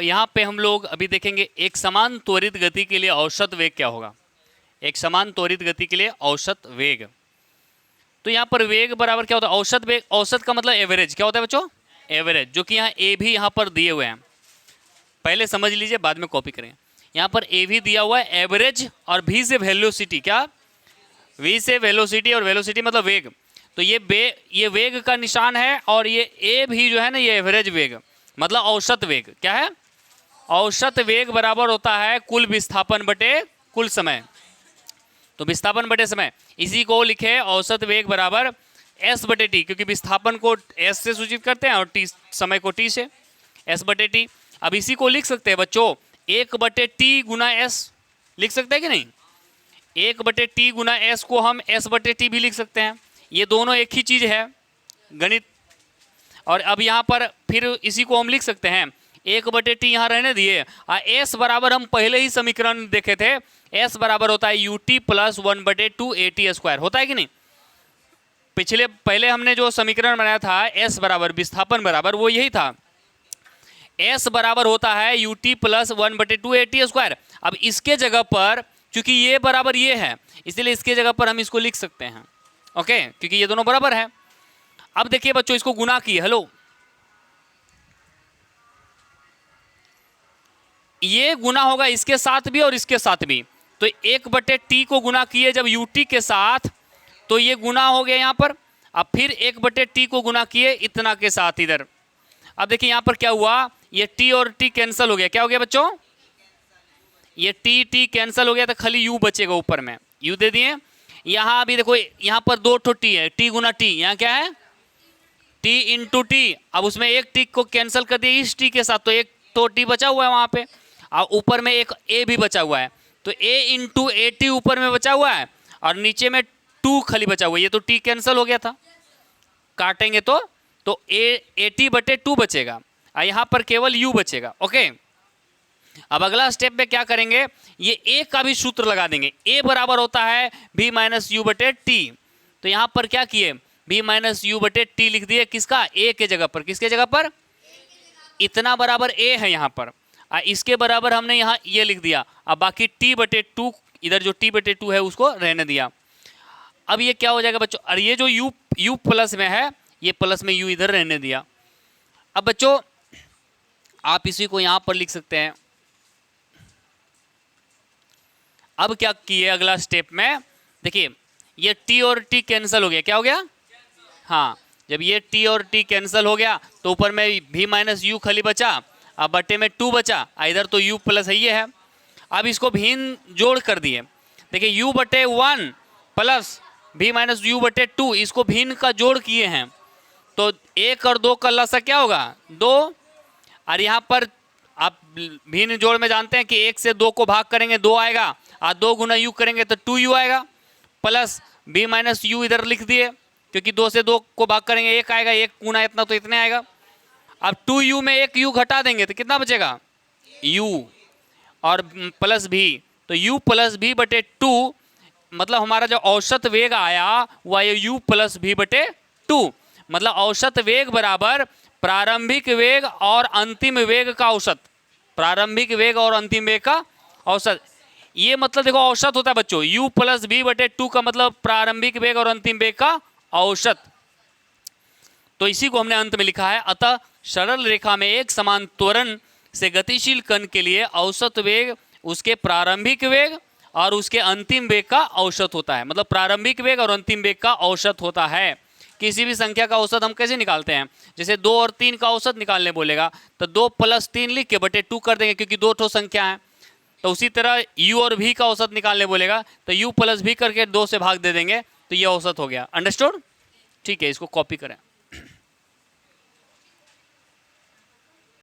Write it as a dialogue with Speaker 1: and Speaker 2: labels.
Speaker 1: यहाँ पे हम लोग अभी देखेंगे एक समान त्वरित गति के लिए औसत वेग क्या होगा। एक समान त्वरित गति के लिए औसत वेग, तो यहाँ पर वेग बराबर क्या होता है, औसत वेग। औसत का मतलब एवरेज क्या होता है बच्चों, एवरेज, जो कि यहाँ ए भी यहाँ पर दिए हुए हैं, पहले समझ लीजिए बाद में कॉपी करेंगे। यहाँ पर ए भी दिया हुआ है एवरेज, और भी से वेलोसिटी, क्या वी से वेलोसिटी, और वेलोसिटी मतलब वेग। तो ये वेग का निशान है, और ये ए भी जो है ना, ये एवरेज वेग मतलब औसत वेग। क्या है, औसत वेग बराबर होता है कुल विस्थापन बटे कुल समय। तो विस्थापन बटे समय, इसी को लिखे औसत वेग बराबर एस बटे टी, क्योंकि विस्थापन को एस से सूचित करते हैं और टी समय को टी से, एस बटे टी। अब इसी को लिख सकते हैं बच्चों 1/t गुना एस, लिख सकते हैं कि नहीं। 1/t गुना एस को हम एस बटे टी भी लिख सकते हैं, ये दोनों एक ही चीज है गणित। और अब यहाँ पर फिर इसी को हम लिख सकते हैं 1/t यहाँ रहने दिए, और एस बराबर हम पहले ही समीकरण देखे थे, एस बराबर होता है ut प्लस 1/2 at², होता है कि नहीं। पहले हमने जो समीकरण बनाया था एस बराबर विस्थापन बराबर, वो यही था, एस बराबर होता है ut प्लस 1/2 at²। अब इसके जगह पर चूंकि ये बराबर ये है, इसलिए इसके जगह पर हम इसको लिख सकते हैं, ओके, क्योंकि ये दोनों बराबर है। अब देखिए बच्चों, इसको गुना किए, हेलो, ये गुना होगा इसके साथ भी और इसके साथ भी, तो 1/t को गुना किए जब ut के साथ, तो ये गुना हो गया यहाँ पर। अब फिर 1/t को गुना किए इतना के साथ इधर। अब देखिए यहाँ पर क्या हुआ, ये t और t कैंसिल हो गया, क्या हो गया बच्चों, ये t कैंसिल हो गया, तो खाली u बचेगा ऊपर में, u दे दिए। यहाँ अभी देखो यहाँ पर 2 ठो t है, t गुना t, यहाँ क्या है t इंटू टी। अब उसमें एक t को कैंसिल कर दिया इस t के साथ, तो एक तो t बचा हुआ है वहाँ पे, और ऊपर में एक a भी बचा हुआ है, तो a इंटू ए टी ऊपर में बचा हुआ है, और नीचे में 2 खाली बचा हुआ है, ये तो t कैंसिल हो गया था, काटेंगे तो at/2 बचेगा, और यहाँ पर केवल u बचेगा, ओके। अब अगला स्टेप में क्या करेंगे, ये a का भी सूत्र लगा देंगे, a बराबर होता है v माइनस यू बटे टी। तो यहाँ पर क्या किए, v माइनस यू बटे टी लिख दिए, किसका, a के जगह पर, किसके जगह पर, इतना बराबर a है यहाँ पर, इसके बराबर हमने यहाँ ये लिख दिया, अब बाकी t/2, इधर जो t/2 है उसको रहने दिया। अब ये क्या हो जाएगा बच्चों, और ये जो u प्लस में है, ये प्लस में u इधर रहने दिया। अब बच्चों आप इसी को यहाँ पर लिख सकते हैं। अब क्या किए अगला स्टेप में, देखिए ये t और t कैंसिल हो गया, क्या हो गया, हाँ, जब ये t और t कैंसिल हो गया तो ऊपर में v माइनस यू खाली बचा, अब बटे में 2 बचा, इधर तो u प्लस है ये है। अब इसको भिन्न जोड़ कर दिए, देखिए u/1 plus v minus you बटे 2, इसको भिन्न का जोड़ किए हैं, तो 1 और 2 का लसा क्या होगा, 2, और यहाँ पर आप भिन्न जोड़ में जानते हैं कि 1 से 2 को भाग करेंगे 2 आएगा, और 2 गुना u करेंगे तो 2u आएगा, प्लस v माइनस यू इधर लिख दिए, क्योंकि 2 से 2 को भाग करेंगे 1 आएगा, 1 गुना इतना तो इतने आएगा। अब 2u में 1 u घटा देंगे तो कितना बचेगा, u और प्लस v, तो u प्लस v बटे 2, मतलब हमारा जो औसत वेग आया वह u प्लस v बटे 2, मतलब औसत वेग बराबर प्रारंभिक वेग और अंतिम वेग का औसत, प्रारंभिक वेग और अंतिम वेग का औसत। ये मतलब देखो औसत होता है बच्चों, u प्लस v बटे 2 का मतलब प्रारंभिक वेग और अंतिम वेग का औसत। तो इसी को हमने अंत में लिखा है, अतः सरल रेखा में एक समान त्वरण से गतिशील कण के लिए औसत वेग उसके प्रारंभिक वेग और उसके अंतिम वेग का औसत होता है, मतलब प्रारंभिक वेग और अंतिम वेग का औसत होता है। किसी भी संख्या का औसत हम कैसे निकालते हैं, जैसे 2 और 3 का औसत निकालने बोलेगा तो 2 + 3 लिख के बटे 2 कर देंगे, क्योंकि 2 ठो संख्या है। तो उसी तरह u और v का औसत निकालने बोलेगा तो u + v करके 2 से भाग दे देंगे, तो ये औसत हो गया। अंडरस्टूड, ठीक है, इसको कॉपी करें।